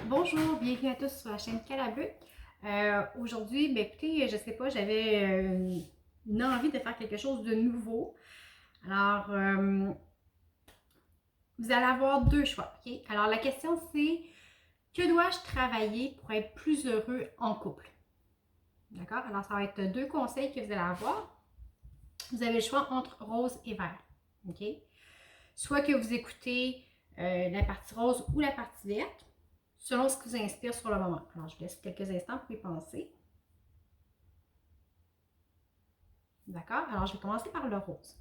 Bonjour, bienvenue à tous sur la chaîne Calabut. Aujourd'hui, écoutez, je sais pas, j'avais une envie de faire quelque chose de nouveau. Alors, vous allez avoir deux choix, ok? Alors, la question c'est, que dois-je travailler pour être plus heureux en couple? D'accord? Alors, ça va être deux conseils que vous allez avoir. Vous avez le choix entre rose et vert, ok? Soit que vous écoutez la partie rose ou la partie verte, selon ce qui vous inspire sur le moment. Alors, je vous laisse quelques instants pour y penser. D'accord? Alors, je vais commencer par le rose.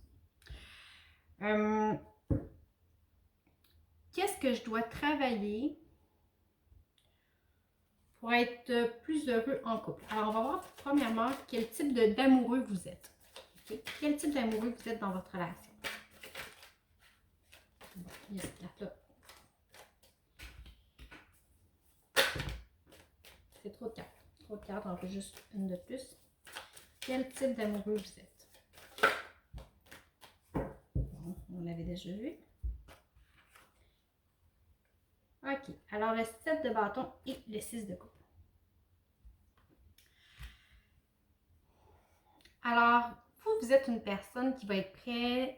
Qu'est-ce que je dois travailler pour être plus heureux en couple? Alors, on va voir premièrement quel type d'amoureux vous êtes. Okay? Quel type d'amoureux vous êtes dans votre relation? Bon, il y a cette carte-là. C'est trop de cartes. Trop de cartes, on en fait juste une de plus. Quel type d'amoureux vous êtes? Bon, on l'avait déjà vu. OK. Alors, le 7 de bâton et le 6 de coupe. Alors, vous êtes une personne qui va être prête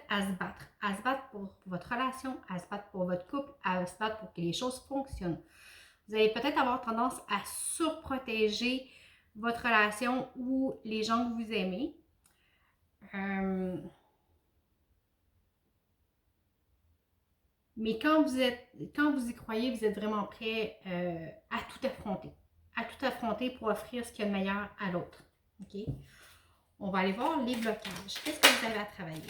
à se battre pour votre relation, à se battre pour votre couple, à se battre pour que les choses fonctionnent. Vous allez peut-être avoir tendance à surprotéger votre relation ou les gens que vous aimez. Mais quand vous y croyez, vous êtes vraiment prêt à tout affronter pour offrir ce qu'il y a de meilleur à l'autre. OK? On va aller voir les blocages. Qu'est-ce que vous avez à travailler?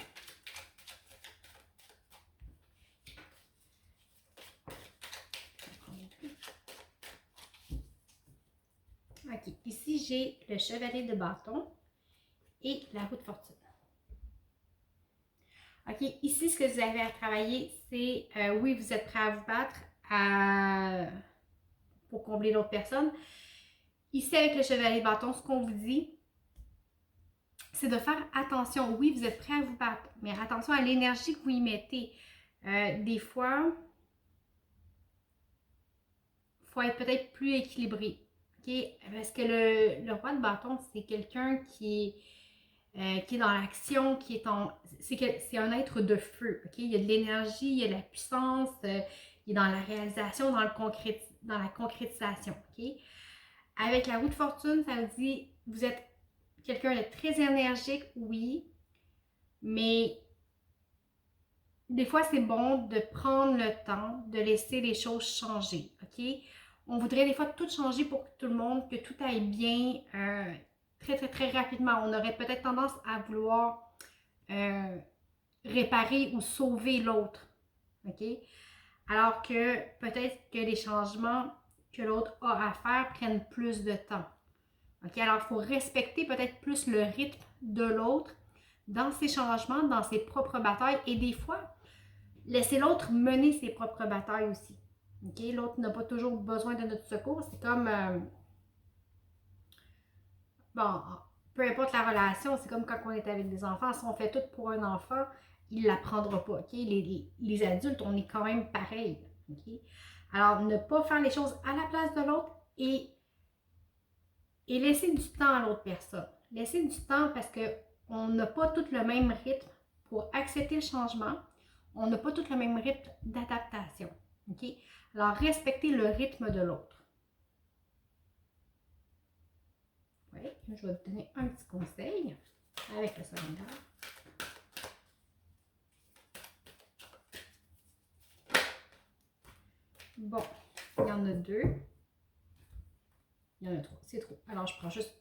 OK. Ici, j'ai le chevalier de bâton et la roue de fortune. OK. Ici, ce que vous avez à travailler, c'est, oui, vous êtes prêt à vous battre pour combler l'autre personne. Ici, avec le chevalier de bâton, ce qu'on vous dit, c'est de faire attention. Oui, vous êtes prêt à vous battre, mais attention à l'énergie que vous y mettez. Des fois, il faut être peut-être plus équilibré. Okay? Parce que le roi de bâton, c'est quelqu'un qui est dans l'action, c'est un être de feu. Okay? Il y a de l'énergie, il y a de la puissance, il est dans la réalisation, dans la concrétisation. Okay? Avec la roue de fortune, ça vous dit, vous êtes quelqu'un de très énergique, oui, mais des fois, c'est bon de prendre le temps de laisser les choses changer, OK? On voudrait des fois tout changer pour tout le monde, que tout aille bien très, très, très rapidement. On aurait peut-être tendance à vouloir euh, réparer ou sauver l'autre, OK? Alors que peut-être que les changements que l'autre a à faire prennent plus de temps. OK? Alors, il faut respecter peut-être plus le rythme de l'autre dans ses changements, dans ses propres batailles. Et des fois, laisser l'autre mener ses propres batailles aussi. Okay? L'autre n'a pas toujours besoin de notre secours. C'est comme, bon, peu importe la relation, c'est comme quand on est avec des enfants. Si on fait tout pour un enfant, il ne l'apprendra pas. Okay? Les adultes, on est quand même pareil. Okay? Alors, ne pas faire les choses à la place de l'autre et laisser du temps à l'autre personne. Laisser du temps parce qu'on n'a pas tout le même rythme pour accepter le changement. On n'a pas tout le même rythme d'adaptation. Okay? Alors, respectez le rythme de l'autre. Oui, je vais vous donner un petit conseil avec le secondaire. Bon, il y en a deux. Il y en a trois. C'est trop. Alors, je prends juste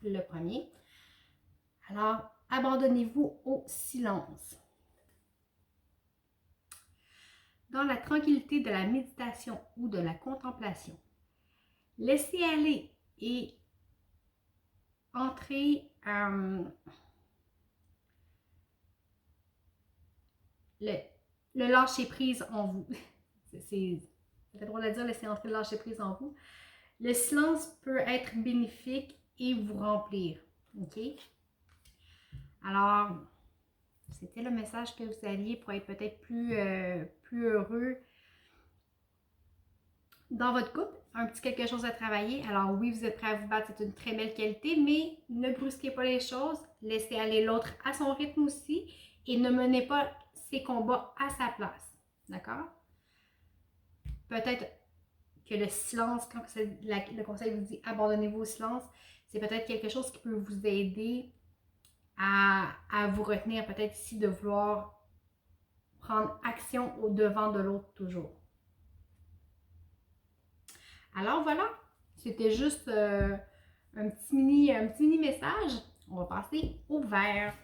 le premier. Alors, abandonnez-vous au silence. Dans la tranquillité de la méditation ou de la contemplation, laissez aller et entrer le lâcher-prise en vous. C'est le droit de dire, laissez entrer le lâcher-prise en vous. Le silence peut être bénéfique et vous remplir. OK? Alors, c'était le message que vous alliez pour être peut-être plus heureux dans votre couple, un petit quelque chose à travailler. Alors oui, vous êtes prêt à vous battre, c'est une très belle qualité, mais ne brusquez pas les choses, laissez aller l'autre à son rythme aussi et ne menez pas ses combats à sa place. D'accord? Peut-être que le silence, quand le conseil vous dit abandonnez-vous au silence, c'est peut-être quelque chose qui peut vous aider à vous retenir, peut-être ici de vouloir prendre action au devant de l'autre toujours. Alors voilà, c'était juste un petit mini message. On va passer au vert.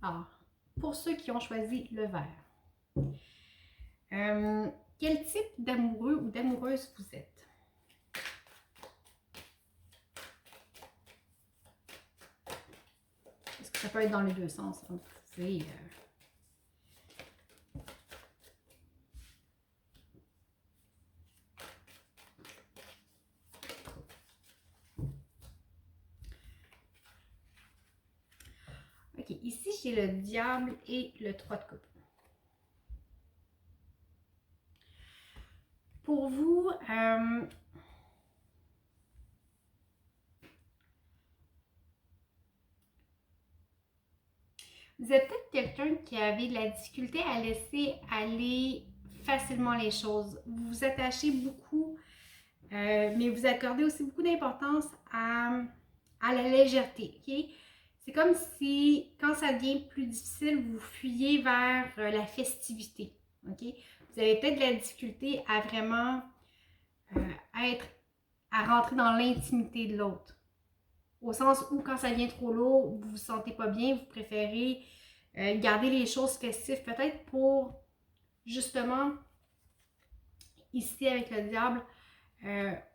Alors, pour ceux qui ont choisi le vert, quel type d'amoureux ou d'amoureuse vous êtes? Est-ce que ça peut être dans les deux sens? Hein? C'est OK, ici j'ai le diable et le 3 de coupe. Pour vous, vous êtes peut-être quelqu'un qui avait de la difficulté à laisser aller facilement les choses. Vous vous attachez beaucoup, mais vous accordez aussi beaucoup d'importance à la légèreté. Okay? C'est comme si, quand ça devient plus difficile, vous fuyez vers la festivité. Okay? Vous avez peut-être de la difficulté à vraiment à rentrer dans l'intimité de l'autre. Au sens où, quand ça devient trop lourd, vous ne vous sentez pas bien, vous préférez garder les choses festives, peut-être pour, justement, ici avec le diable,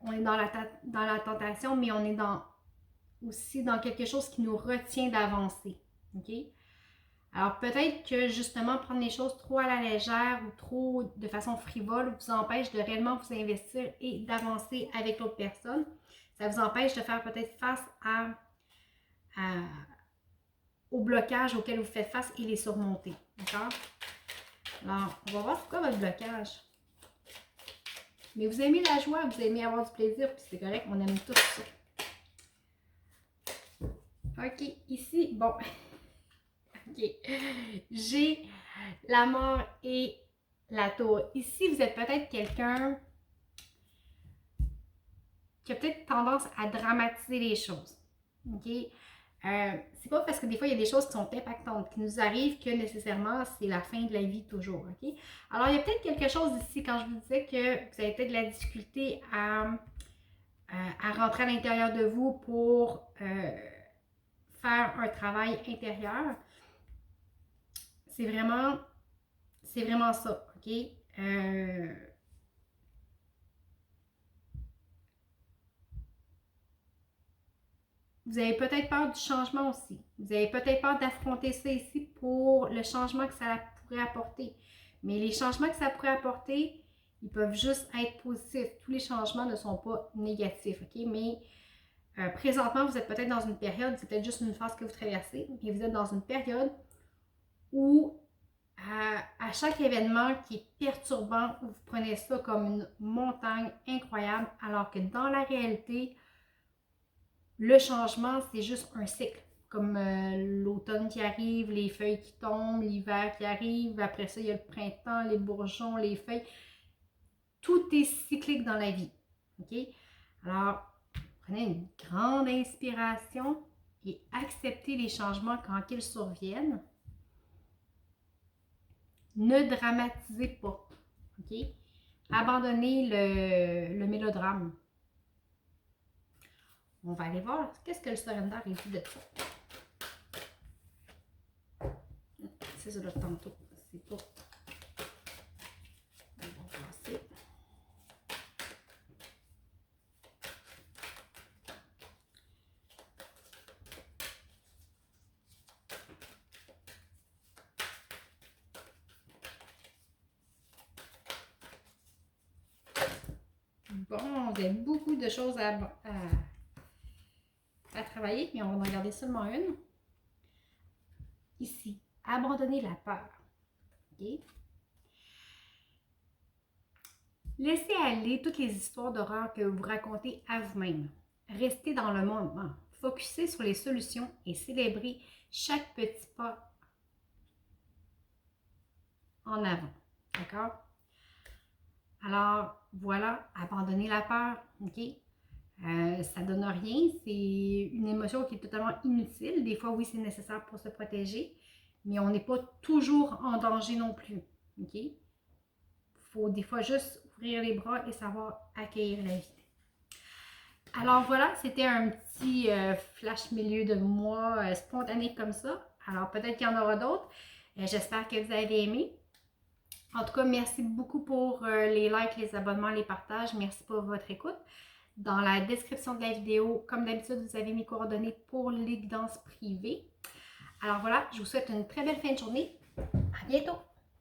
on est dans la tentation, mais on est aussi dans quelque chose qui nous retient d'avancer. OK? Alors, peut-être que, justement, prendre les choses trop à la légère ou trop de façon frivole vous empêche de réellement vous investir et d'avancer avec l'autre personne. Ça vous empêche de faire peut-être face aux blocages auxquels vous faites face et les surmonter. D'accord? Alors, on va voir c'est quoi votre blocage. Mais vous aimez la joie, vous aimez avoir du plaisir, puis c'est correct, on aime tout ça. OK, ici, bon. OK. J'ai la mort et la tour. Ici, vous êtes peut-être quelqu'un qui a peut-être tendance à dramatiser les choses. OK? C'est pas parce que des fois il y a des choses qui sont impactantes, qui nous arrivent, que nécessairement c'est la fin de la vie toujours. OK? Alors il y a peut-être quelque chose ici, quand je vous disais que vous avez peut-être de la difficulté à rentrer à l'intérieur de vous pour faire un travail intérieur. C'est vraiment ça. OK? Vous avez peut-être peur du changement aussi. Vous avez peut-être peur d'affronter ça ici pour le changement que ça pourrait apporter. Mais les changements que ça pourrait apporter, ils peuvent juste être positifs. Tous les changements ne sont pas négatifs, OK? Mais présentement, vous êtes peut-être dans une période, c'est peut-être juste une phase que vous traversez, mais vous êtes dans une période où à chaque événement qui est perturbant, vous prenez ça comme une montagne incroyable, alors que dans la réalité, le changement, c'est juste un cycle. Comme l'automne qui arrive, les feuilles qui tombent, l'hiver qui arrive, après ça, il y a le printemps, les bourgeons, les feuilles. Tout est cyclique dans la vie. OK? Alors, prenez une grande inspiration et acceptez les changements quand ils surviennent. Ne dramatisez pas. OK? Abandonnez le mélodrame. On va aller voir qu'est-ce que le surrender est dit de ça. C'est ça de tantôt. C'est pas. On va passer. Bon, vous avez beaucoup de choses à travailler, mais on va en regarder seulement une. Ici, abandonner la peur. OK? Laissez aller toutes les histoires d'horreur que vous racontez à vous-même. Restez dans le moment. Focussez sur les solutions et célébrez chaque petit pas en avant. D'accord? Alors, voilà, abandonnez la peur, OK? Ça donne rien, c'est une émotion qui est totalement inutile. Des fois, oui, c'est nécessaire pour se protéger, mais on n'est pas toujours en danger non plus, OK? Il faut des fois juste ouvrir les bras et savoir accueillir la vie. Alors voilà, c'était un petit flash milieu de mois spontané comme ça. Alors peut-être qu'il y en aura d'autres. J'espère que vous avez aimé. En tout cas, merci beaucoup pour les likes, les abonnements, les partages. Merci pour votre écoute. Dans la description de la vidéo, comme d'habitude, vous avez mes coordonnées pour les guidances privées. Alors voilà, je vous souhaite une très belle fin de journée. À bientôt!